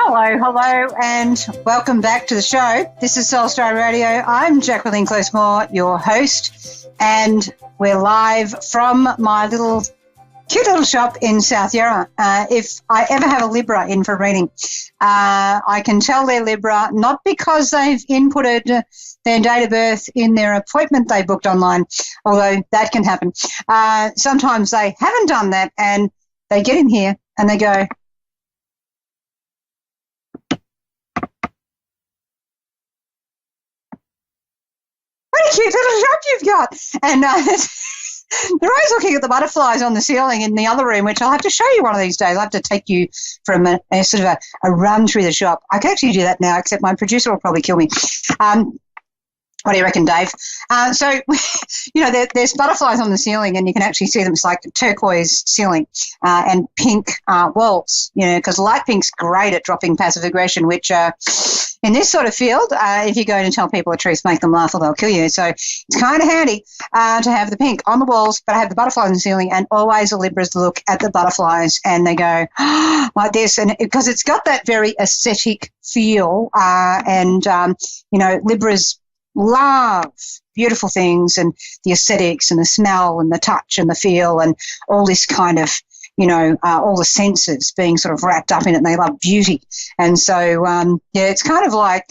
Hello, and welcome back to the show. This is Soul Star Radio. I'm Jacquelene Close-Moore, your host, and we're live from my cute little shop in South Yarra. If I ever have a Libra in for a reading, I can tell they're Libra, not because they've inputted their date of birth in their appointment they booked online, although that can happen. Sometimes they haven't done that, and they get in here and they go, what a cute little shop you've got. And they're always looking at the butterflies on the ceiling in the other room, which I'll have to show you one of these days. I'll have to take you for a sort of a run through the shop. I can actually do that now, except my producer will probably kill me. What do you reckon, Dave? So, there's butterflies on the ceiling, and you can actually see them. It's like turquoise ceiling and pink walls, because light pink's great at dropping passive aggression, which in this sort of field, if you go and tell people the truth, make them laugh or they'll kill you. So it's kind of handy to have the pink on the walls, but I have the butterflies on the ceiling, and always the Libras look at the butterflies and they go like this, and because it's got that very aesthetic feel, Libras love beautiful things and the aesthetics and the smell and the touch and the feel and all this kind of, all the senses being sort of wrapped up in it, and they love beauty. And so, it's kind of like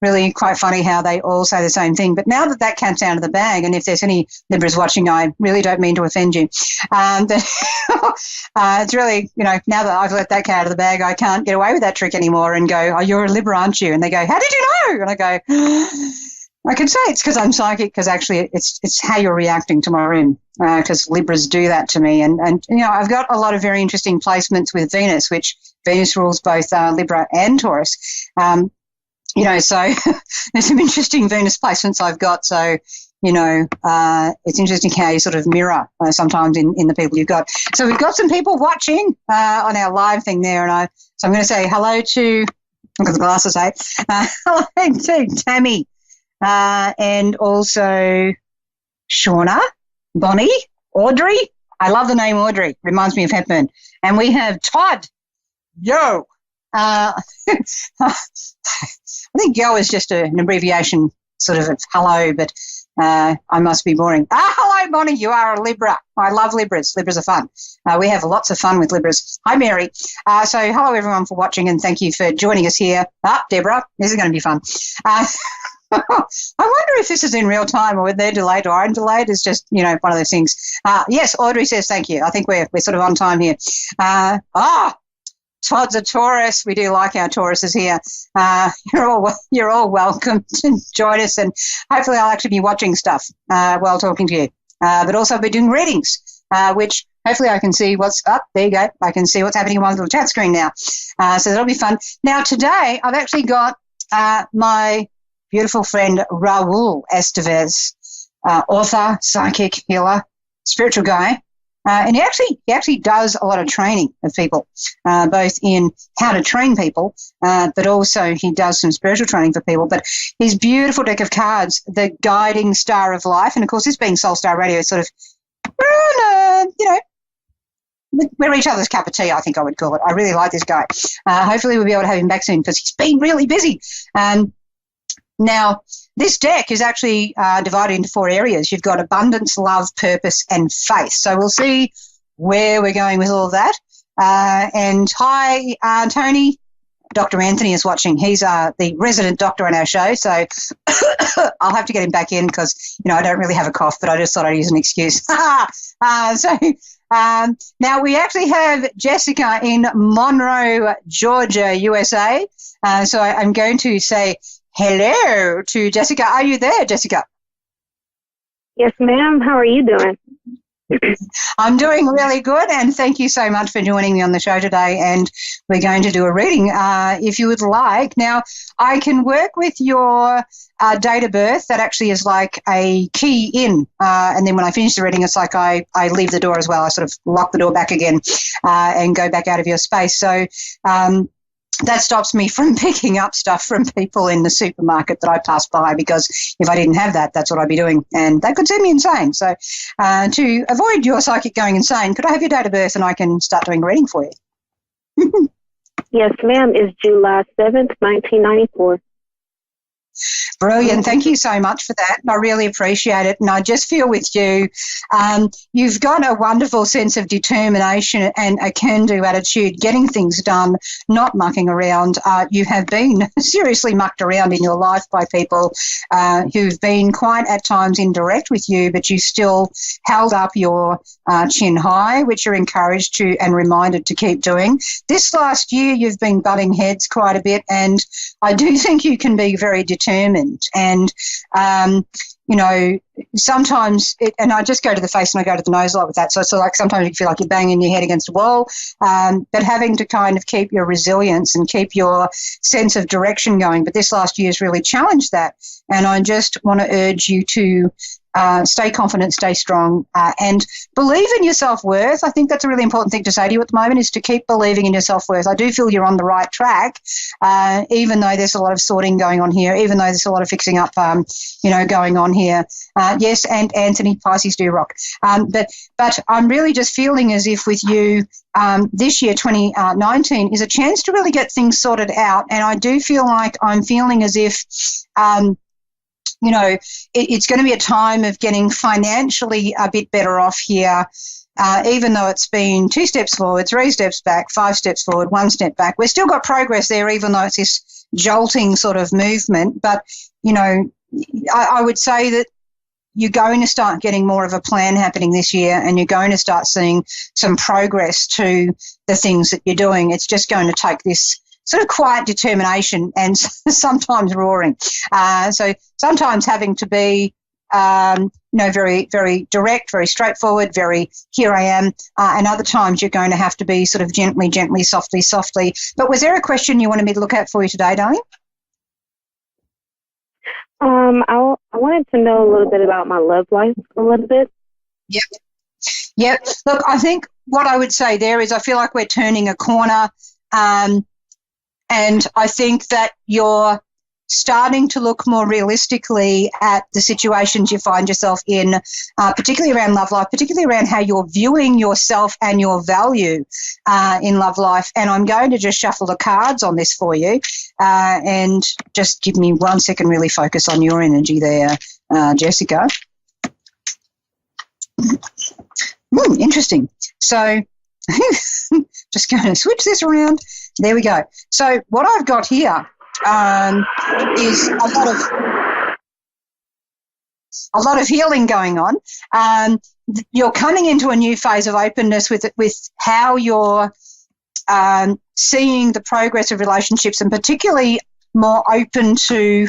really quite funny how they all say the same thing. But now that cat's out of the bag, and if there's any Libras watching, I really don't mean to offend you. But it's really, now that I've let that cat out of the bag, I can't get away with that trick anymore and go, oh, you're a Libra, aren't you? And they go, how did you know? And I go, I can say it's because I'm psychic, because actually it's how you're reacting to my room, because Libras do that to me. And I've got a lot of very interesting placements with Venus, which Venus rules both Libra and Taurus. So there's some interesting Venus placements I've got. So, it's interesting how you sort of mirror sometimes in the people you've got. So we've got some people watching on our live thing there. So I'm going to say hello to, I've got the glasses, hello to Tammy. And also Shauna, Bonnie, Audrey. I love the name Audrey. Reminds me of Hepburn. And we have Todd. Yo. I think yo is just an abbreviation, sort of hello, but I must be boring. Hello, Bonnie. You are a Libra. I love Libras. Libras are fun. We have lots of fun with Libras. Hi, Mary. So hello, everyone, for watching, and thank you for joining us here. Deborah, this is going to be fun. I wonder if this is in real time or they're delayed or I'm delayed. It's just, one of those things. Yes, Audrey says thank you. I think we're sort of on time here. Todd's a Taurus. We do like our Tauruses here. You're all welcome to join us, and hopefully I'll actually be watching stuff while talking to you. But also I'll be doing readings, which hopefully I can see what's up. There you go. I can see what's happening on my little chat screen now. So that'll be fun. Now today I've actually got my beautiful friend Raul Estevez, author, psychic, healer, spiritual guy. And he actually does a lot of training of people, both in how to train people, but also he does some spiritual training for people. But his beautiful deck of cards, the guiding star of life, and of course this being Soul Star Radio, sort of, we're each other's cup of tea, I think I would call it. I really like this guy. Hopefully we'll be able to have him back soon because he's been really busy. Now, this deck is actually divided into 4 areas. You've got abundance, love, purpose, and faith. So we'll see where we're going with all of that. And hi, Tony. Dr. Anthony is watching. He's the resident doctor on our show, so I'll have to get him back in because, I don't really have a cough, but I just thought I'd use an excuse. Now we actually have Jessica in Monroe, Georgia, USA. So I'm going to say hello to Jessica. Are you there, Jessica? Yes, ma'am. How are you doing? I'm doing really good, and thank you so much for joining me on the show today. And we're going to do a reading if you would like. Now, I can work with your date of birth. That actually is like a key in. And then when I finish the reading, it's like I leave the door as well. I sort of lock the door back again and go back out of your space. So that stops me from picking up stuff from people in the supermarket that I pass by, because if I didn't have that, that's what I'd be doing, and that could send me insane. So to avoid your psychic going insane, could I have your date of birth and I can start doing a reading for you? Yes, ma'am. It's July 7th, 1994. Brilliant. Thank you so much for that. I really appreciate it. And I just feel with you, you've got a wonderful sense of determination and a can-do attitude, getting things done, not mucking around. You have been seriously mucked around in your life by people who've been quite at times indirect with you, but you still held up your chin high, which you're encouraged to and reminded to keep doing. This last year, you've been butting heads quite a bit, and I do think you can be very determined. And, sometimes, and I just go to the face and I go to the nose a lot with that. So it's like sometimes you feel like you're banging your head against a wall, but having to kind of keep your resilience and keep your sense of direction going. But this last year has really challenged that. And I just want to urge you to stay confident, stay strong, and believe in your self-worth. I think that's a really important thing to say to you at the moment, is to keep believing in your self-worth. I do feel you're on the right track, even though there's a lot of sorting going on here, even though there's a lot of fixing up, going on here. Yes, and Anthony, Pisces do rock. But I'm really just feeling as if with you, this year, 2019, is a chance to really get things sorted out. And I do feel like I'm feeling as if it's going to be a time of getting financially a bit better off here, even though it's been 2 steps forward, 3 steps back, 5 steps forward, 1 step back. We've still got progress there, even though it's this jolting sort of movement. But, I would say that you're going to start getting more of a plan happening this year, and you're going to start seeing some progress to the things that you're doing. It's just going to take this sort of quiet determination and sometimes roaring. So sometimes having to be, very, very direct, very straightforward, very here I am. And other times you're going to have to be sort of gently, gently, softly, softly. But was there a question you wanted me to look at for you today, darling? I wanted to know a little bit about my love life a little bit. Yep. Look, I think what I would say there is I feel like we're turning a corner. And I think that you're starting to look more realistically at the situations you find yourself in, particularly around love life, particularly around how you're viewing yourself and your value in love life. And I'm going to just shuffle the cards on this for you, and just give me 1 second, really focus on your energy there, Jessica. Interesting. So just going to switch this around. There we go. So what I've got here is a lot of healing going on. You're coming into a new phase of openness with how you're seeing the progress of relationships, and particularly more open to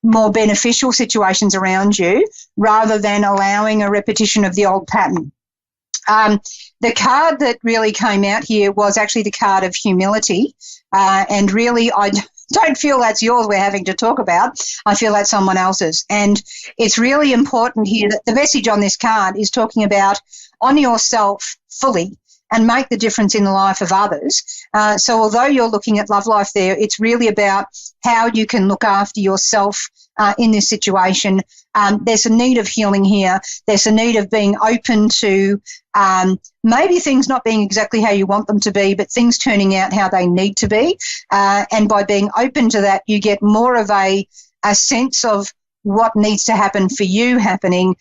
more beneficial situations around you, rather than allowing a repetition of the old pattern. The card that really came out here was actually the card of humility, and really I don't feel that's yours we're having to talk about. I feel that's someone else's. And it's really important here that the message on this card is talking about honour yourself fully and make the difference in the life of others. So although you're looking at love life there, it's really about how you can look after yourself in this situation. There's a need of healing here. There's a need of being open to maybe things not being exactly how you want them to be, but things turning out how they need to be. And by being open to that, you get more of a sense of what needs to happen for you happening.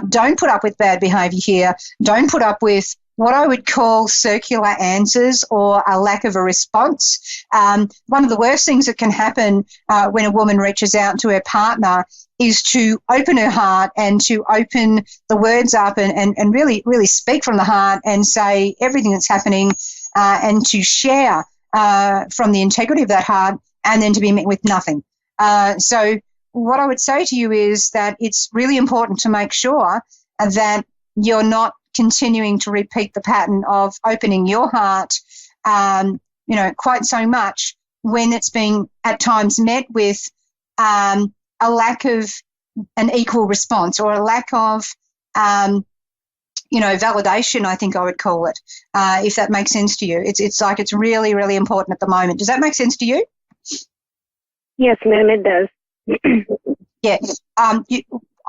Don't put up with bad behaviour here. Don't put up with what I would call circular answers or a lack of a response. One of the worst things that can happen when a woman reaches out to her partner is to open her heart and to open the words up and really, really speak from the heart and say everything that's happening, and to share from the integrity of that heart, and then to be met with nothing. So what I would say to you is that it's really important to make sure that you're not continuing to repeat the pattern of opening your heart, quite so much when it's being at times met with a lack of an equal response, or a lack of, validation, I think I would call it, if that makes sense to you. It's like it's really, really important at the moment. Does that make sense to you? Yes, ma'am, it does. Yeah.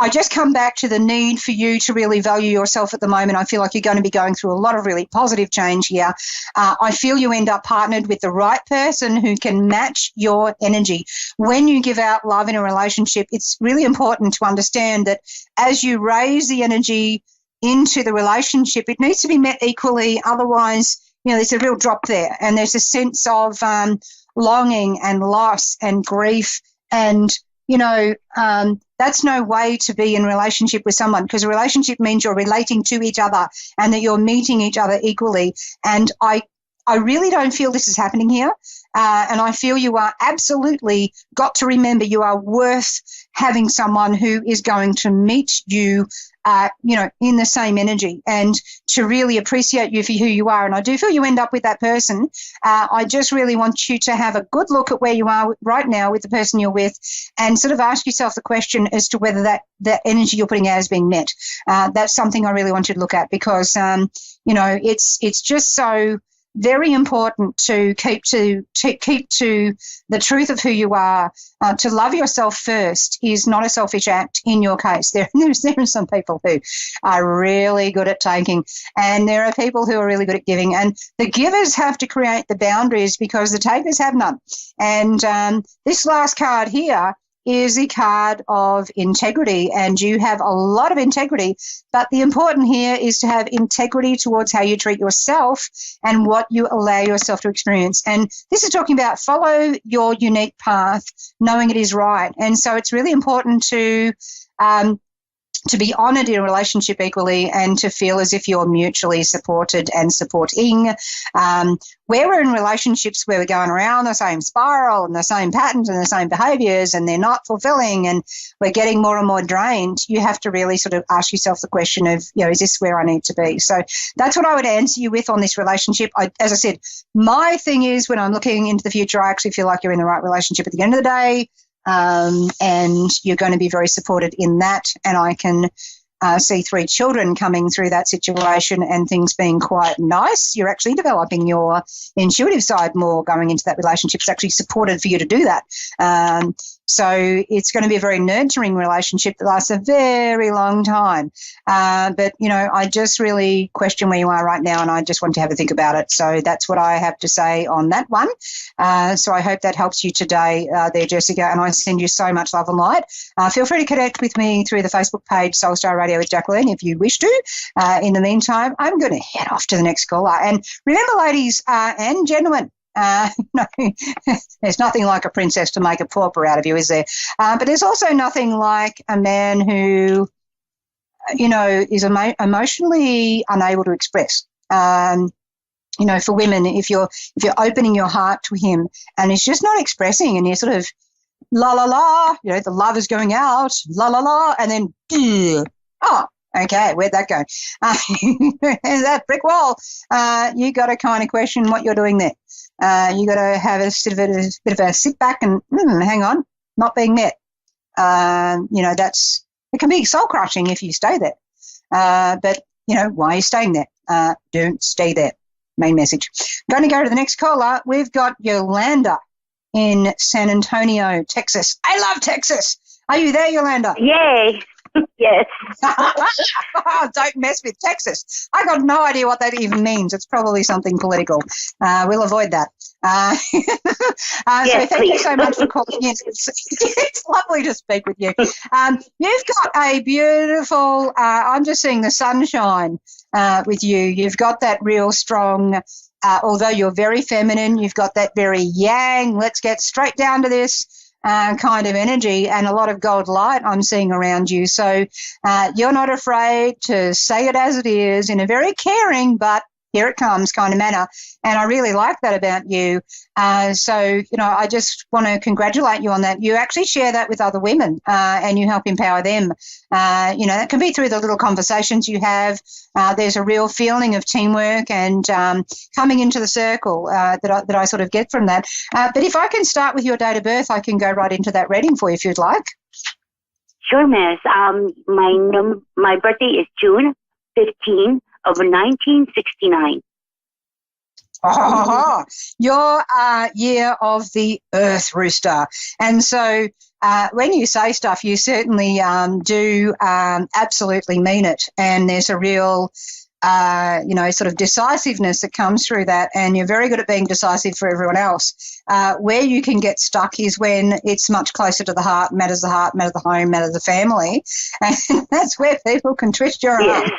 I just come back to the need for you to really value yourself at the moment. I feel like you're going to be going through a lot of really positive change here. I feel you end up partnered with the right person who can match your energy. When you give out love in a relationship, it's really important to understand that as you raise the energy into the relationship, it needs to be met equally. Otherwise, there's a real drop there, and there's a sense of longing and loss and grief, and that's no way to be in relationship with someone, because a relationship means you're relating to each other and that you're meeting each other equally. And I really don't feel this is happening here. And I feel you are absolutely got to remember you are worth having someone who is going to meet you, in the same energy, and to really appreciate you for who you are. And I do feel you end up with that person. I just really want you to have a good look at where you are right now with the person you're with, and sort of ask yourself the question as to whether that energy you're putting out is being met. That's something I really want you to look at, because, it's just so very important to keep to the truth of who you are. To love yourself first is not a selfish act in your case. There are some people who are really good at taking, and there are people who are really good at giving. And the givers have to create the boundaries because the takers have none. And this last card here is a card of integrity, and you have a lot of integrity, but the important here is to have integrity towards how you treat yourself and what you allow yourself to experience. And this is talking about follow your unique path, knowing it is right. And so it's really important to be honoured in a relationship equally, and to feel as if you're mutually supported and supporting. Where we're in relationships where we're going around the same spiral and the same patterns and the same behaviours, and they're not fulfilling, and we're getting more and more drained, you have to really sort of ask yourself the question of, is this where I need to be? So that's what I would answer you with on this relationship. As I said, my thing is, when I'm looking into the future, I actually feel like you're in the right relationship at the end of the day. And you're going to be very supported in that. And I can see 3 children coming through that situation and things being quite nice. You're actually developing your intuitive side more going into that relationship. It's actually supported for you to do that. So it's going to be a very nurturing relationship that lasts a very long time. But, I just really question where you are right now, and I just want to have a think about it. So that's what I have to say on that one. So I hope that helps you today there, Jessica, and I send you so much love and light. Feel free to connect with me through the Facebook page, Soul Star Radio with Jacquelene, if you wish to. In the meantime, I'm going to head off to the next caller. And remember, ladies and gentlemen, no, there's nothing like a princess to make a pauper out of you, is there? But there's also nothing like a man who, is emotionally unable to express. For women, if you're opening your heart to him and he's just not expressing, and you're sort of la la la, the love is going out, la la la, and then oh, okay, where'd that go? That brick wall. You got to kind of question what you're doing there. You got to have a bit of a sit back and hang on, not being met. It can be soul crushing if you stay there. But why are you staying there? Don't stay there. Main message. Going to go to the next caller. We've got Yolanda in San Antonio, Texas. I love Texas. Are you there, Yolanda? Yay. Yes. Don't mess with Texas. I got no idea what that even means. It's probably something political. We'll avoid that. Yes, so thank you so much for calling in. It's lovely to speak with you. You've got a beautiful, I'm just seeing the sunshine with you. You've got that real strong, although you're very feminine, you've got that very yang, let's get straight down to this kind of energy, and a lot of gold light I'm seeing around you. So you're not afraid to say it as it is in a very caring but here it comes kind of manner. And I really like that about you. So I just want to congratulate you on that. You actually share that with other women and you help empower them. That can be through the little conversations you have. There's a real feeling of teamwork and coming into the circle that I sort of get from that. But if I can start with your date of birth, I can go right into that reading for you if you'd like. Sure, Miss. My birthday is June 15 of 1969. Your year of the Earth Rooster. And so when you say stuff, you certainly do absolutely mean it. And there's a real sort of decisiveness that comes through that, and you're very good at being decisive for everyone else. Where you can get stuck is when it's much closer to the heart, matters the home, matters the family, and that's where people can twist your arm.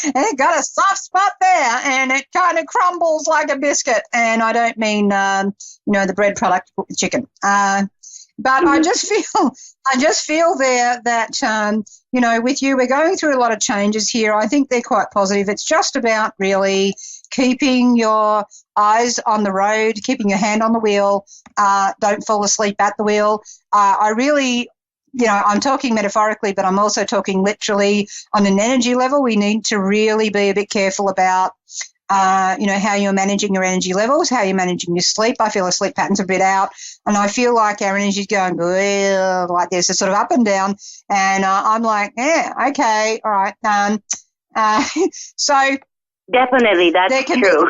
And it got a soft spot there, and it kind of crumbles like a biscuit. And I don't mean, the bread product with chicken. But I just feel there that, with you, we're going through a lot of changes here. I think they're quite positive. It's just about really keeping your eyes on the road, keeping your hand on the wheel. Don't fall asleep at the wheel. I really, I'm talking metaphorically, but I'm also talking literally on an energy level. We need to really be a bit careful about how you're managing your energy levels, how you're managing your sleep. I feel a sleep pattern's a bit out, and I feel like our energy's going like this, it's sort of up and down. And I'm like, yeah, okay, all right. So definitely, that's true.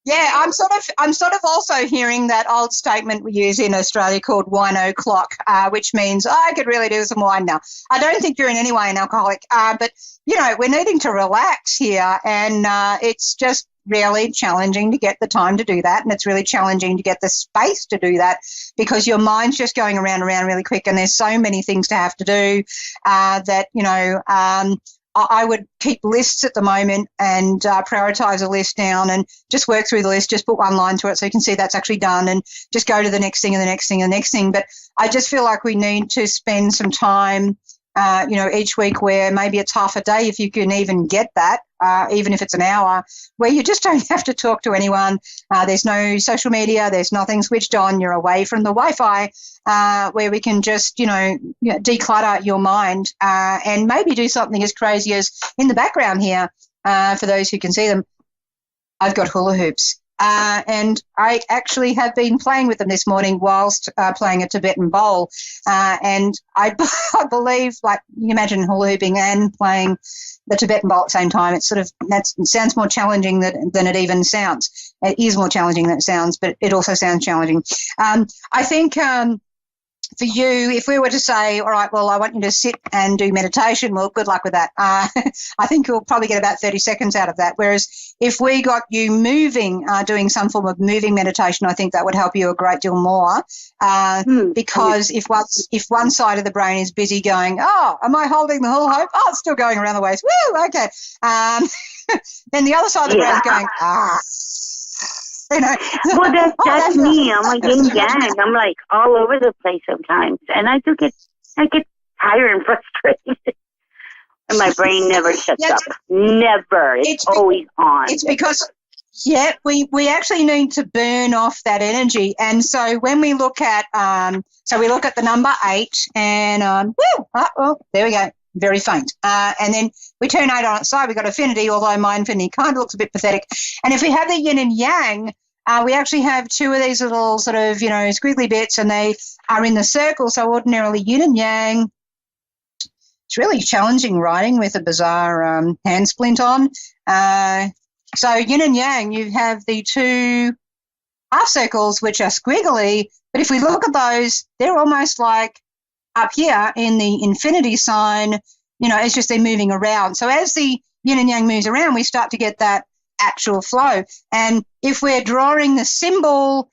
Yeah, I'm sort of also hearing that old statement we use in Australia called wine o'clock, which means I could really do some wine now. I don't think you're in any way an alcoholic, but we're needing to relax here, and it's just really challenging to get the time to do that, and it's really challenging to get the space to do that because your mind's just going around really quick, and there's so many things to have to do that I would keep lists at the moment and prioritise a list down and just work through the list, just put one line to it so you can see that's actually done, and just go to the next thing and the next thing and the next thing. But I just feel like we need to spend some time, each week where maybe it's half a day, if you can even get that, even if it's an hour, where you just don't have to talk to anyone. There's no social media. There's nothing switched on. You're away from the Wi-Fi, where we can just, declutter your mind and maybe do something as crazy as in the background here, for those who can see them, I've got hula hoops. And I actually have been playing with them this morning whilst playing a Tibetan bowl. And I believe, like, you imagine hula hooping and playing the Tibetan bowl at the same time. It's it sounds more challenging than it even sounds. It is more challenging than it sounds, but it also sounds challenging. I think for you, if we were to say, all right, well, I want you to sit and do meditation, well, good luck with that. I think you'll probably get about 30 seconds out of that. Whereas if we got you moving, doing some form of moving meditation, I think that would help you a great deal more. Because if one side of the brain is busy going, oh, am I holding the hula hoop? Oh, it's still going around the waist. Woo, okay. Then the other side of the brain is going, Well, that's me. I'm like yin yang. I'm like all over the place sometimes, and I get tired and frustrated, and my brain never shuts up. Never. It's always on. It's because we actually need to burn off that energy, and so when we look at we look at the number 8, and there we go. Very faint. And then we turn 8 on its side. We've got affinity, although my infinity kind of looks a bit pathetic. And if we have the yin and yang, we actually have 2 of these little sort of, squiggly bits, and they are in the circle. So ordinarily yin and yang. It's really challenging writing with a bizarre hand splint on. So yin and yang, you have the 2 half circles, which are squiggly. But if we look at those, they're almost like up here in the infinity sign, it's just they're moving around. So as the yin and yang moves around, we start to get that actual flow. And if we're drawing the symbol,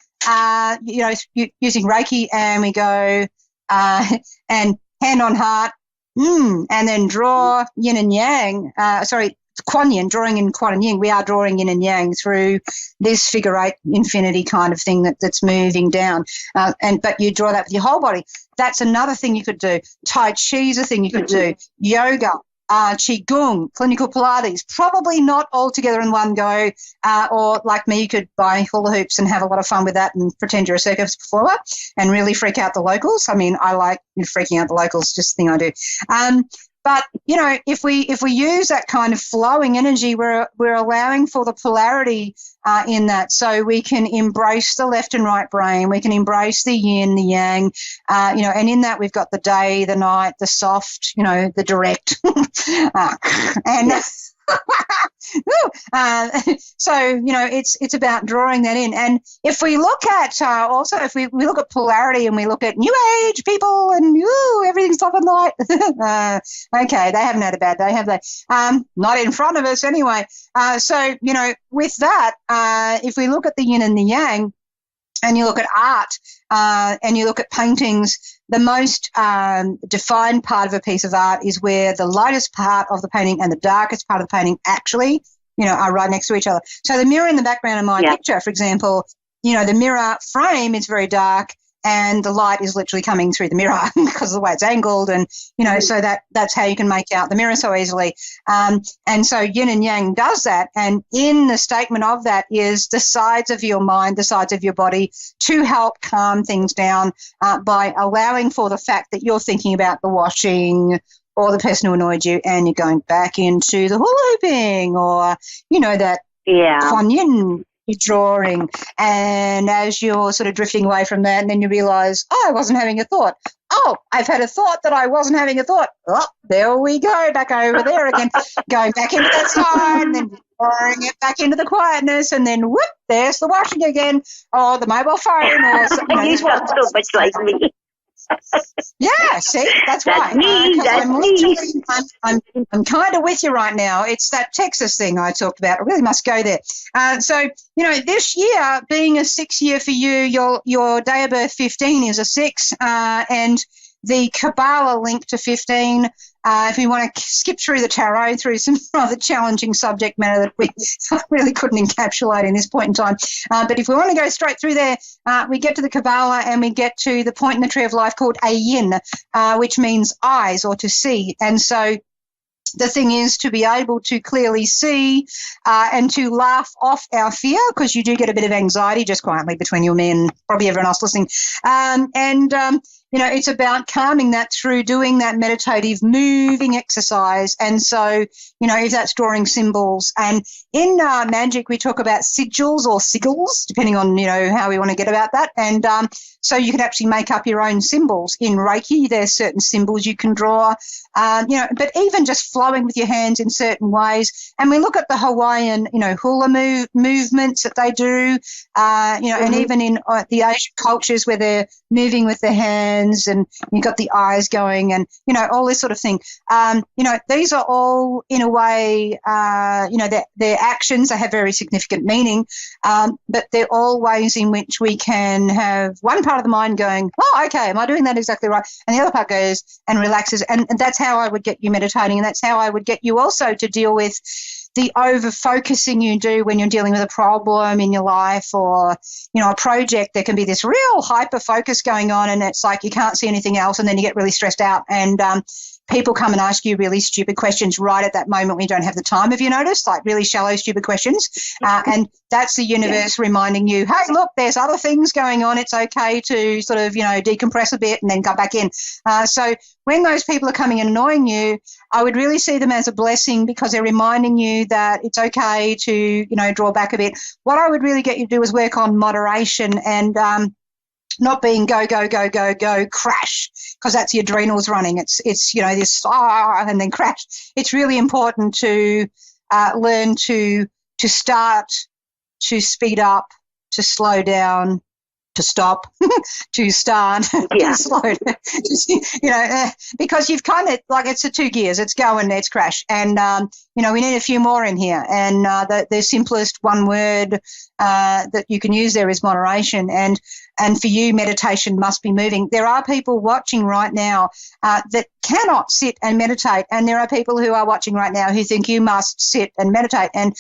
using Reiki, and we go and hand on heart, and then draw yin and yang, Kuan Yin, drawing in Kuan and Yin, we are drawing yin and yang through this figure 8 infinity kind of thing that's moving down. But you draw that with your whole body. That's another thing you could do. Tai Chi is a thing you could do. Yoga, Qigong, clinical Pilates, probably not all together in one go. Or like me, you could buy hula hoops and have a lot of fun with that and pretend you're a circus performer and really freak out the locals. I mean, I like freaking out the locals, just the thing I do. But, if we use that kind of flowing energy, we're allowing for the polarity in that, so we can embrace the left and right brain. We can embrace the yin, the yang, and in that we've got the day, the night, the soft, the direct. So, it's about drawing that in. And if we look at also, if we look at polarity and we look at New Age people and everything's top and light, okay, they haven't had a bad day, have they? Not in front of us anyway. So, with that, if we look at the yin and the yang, and you look at art and you look at paintings, the most defined part of a piece of art is where the lightest part of the painting and the darkest part of the painting actually, are right next to each other. So the mirror in the background of my picture, for example, the mirror frame is very dark and the light is literally coming through the mirror because of the way it's angled, and so that's how you can make out the mirror so easily. And so yin and yang does that, and in the statement of that is the sides of your mind, the sides of your body, to help calm things down by allowing for the fact that you're thinking about the washing or the person who annoyed you, and you're going back into the hula hooping, or that Kuan Yin drawing, and as you're sort of drifting away from that, and then you realize, I wasn't having a thought. Oh, I've had a thought that I wasn't having a thought. Oh, there we go, back over there again, going back into that side, and then drawing it back into the quietness, and then whoop, there's the washing again, or the mobile phone, or something. You sound so much like me. Yeah, see, that's why. I'm kind of with you right now. It's that Texas thing I talked about. I really must go there. So, this year being a 6 year for you, your day of birth 15 is a 6, and the Kabbalah link to 15. If we want to skip through the tarot through some rather challenging subject matter that we really couldn't encapsulate in this point in time. But if we want to go straight through there, we get to the Kabbalah and we get to the point in the Tree of Life called a yin, which means eyes or to see. And so the thing is to be able to clearly see and to laugh off our fear, because you do get a bit of anxiety, just quietly between you and me and probably everyone else listening. It's about calming that through doing that meditative moving exercise. And so, if that's drawing symbols. And in magic, we talk about sigils or sigils, depending on, how we want to get about that. And so you can actually make up your own symbols. In Reiki, there's certain symbols you can draw, but even just flowing with your hands in certain ways. And we look at the Hawaiian, hula movements that they do, and even in the Asian cultures where they're moving with their hands, and you've got the eyes going, and all this sort of thing. These are all in a way, they're actions. They have very significant meaning, but they're all ways in which we can have one part of the mind going, oh, okay, am I doing that exactly right? And the other part goes and relaxes, and that's how I would get you meditating, and that's how I would get you also to deal with the over-focusing you do when you're dealing with a problem in your life, or, a project. There can be this real hyper-focus going on, and it's like you can't see anything else, and then you get really stressed out, and people come and ask you really stupid questions right at that moment when you don't have the time, have you noticed? Like really shallow, stupid questions. And that's the universe reminding you, hey, look, there's other things going on. It's okay to sort of, decompress a bit and then come back in. So when those people are coming and annoying you, I would really see them as a blessing, because they're reminding you that it's okay to, draw back a bit. What I would really get you to do is work on moderation and not being go, go, go, go, go, crash, because that's the adrenals running. It's this and then crash. It's really important to learn to start, to speed up, to slow down, to stop, to start, to slow down, because you've kind of, like, it's the 2 gears, it's go and it's crash. And, we need a few more in here. And the simplest one word that you can use there is moderation. And for you, meditation must be moving. There are people watching right now that cannot sit and meditate. And there are people who are watching right now who think you must sit and meditate. And,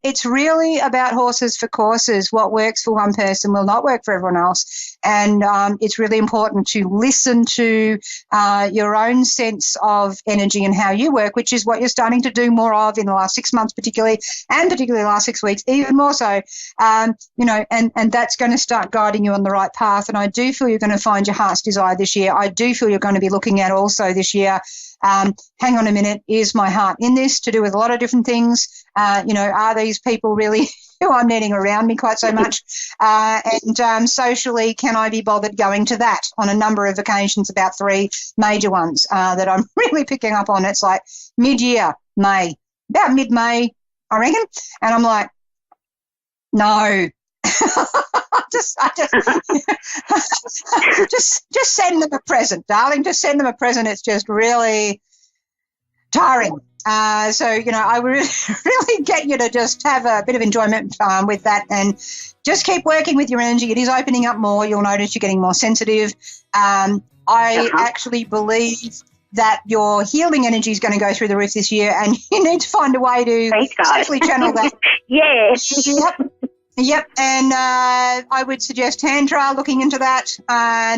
it's really about horses for courses. What works for one person will not work for everyone else. And it's really important to listen to your own sense of energy and how you work, which is what you're starting to do more of in the last 6 months particularly, and particularly the last 6 weeks, even more so. And that's going to start guiding you on the right path. And I do feel you're going to find your heart's desire this year. I do feel you're going to be looking at also this year, hang on a minute, is my heart in this, to do with a lot of different things? Are these people really who I'm needing around me quite so much? And socially, can I be bothered going to that on a number of occasions, about 3 major ones that I'm really picking up on? It's like mid-year, May, about mid-May, I reckon. And I'm like, no. just send them a present, darling. Just send them a present. It's just really tiring. So, I would really get you to just have a bit of enjoyment with that and just keep working with your energy. It is opening up more. You'll notice you're getting more sensitive. I actually believe that your healing energy is going to go through the roof this year, and you need to find a way to safely channel that. Yes. Yep, and I would suggest Tantra, looking into that.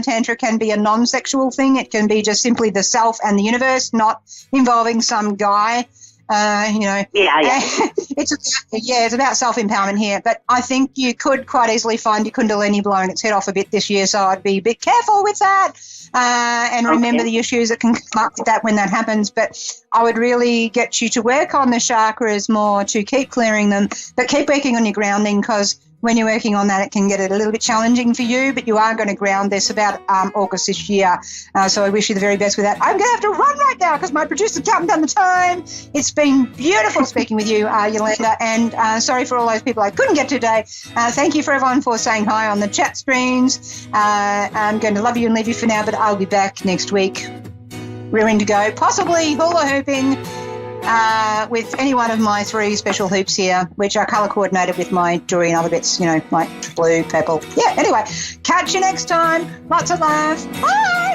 Tantra can be a non-sexual thing. It can be just simply the self and the universe, not involving some guy. Yeah. It's about self-empowerment here. But I think you could quite easily find your Kundalini blowing its head off a bit this year, so I'd be a bit careful with that. And remember the issues that can come up with that when that happens. But I would really get you to work on the chakras more, to keep clearing them, but keep working on your grounding, because when you're working on that, it can get a little bit challenging for you, but you are going to ground this about August this year. So I wish you the very best with that. I'm going to have to run right now because my producer's counting down the time. It's been beautiful speaking with you, Yolanda, and sorry for all those people I couldn't get today. Thank you for everyone for saying hi on the chat screens. I'm going to love you and leave you for now, but I'll be back next week, rearing to go, possibly hula hooping, with any one of my 3 special hoops here, which are colour coordinated with my jewelry and other bits, like blue, purple. Yeah, anyway, catch you next time. Lots of love. Bye.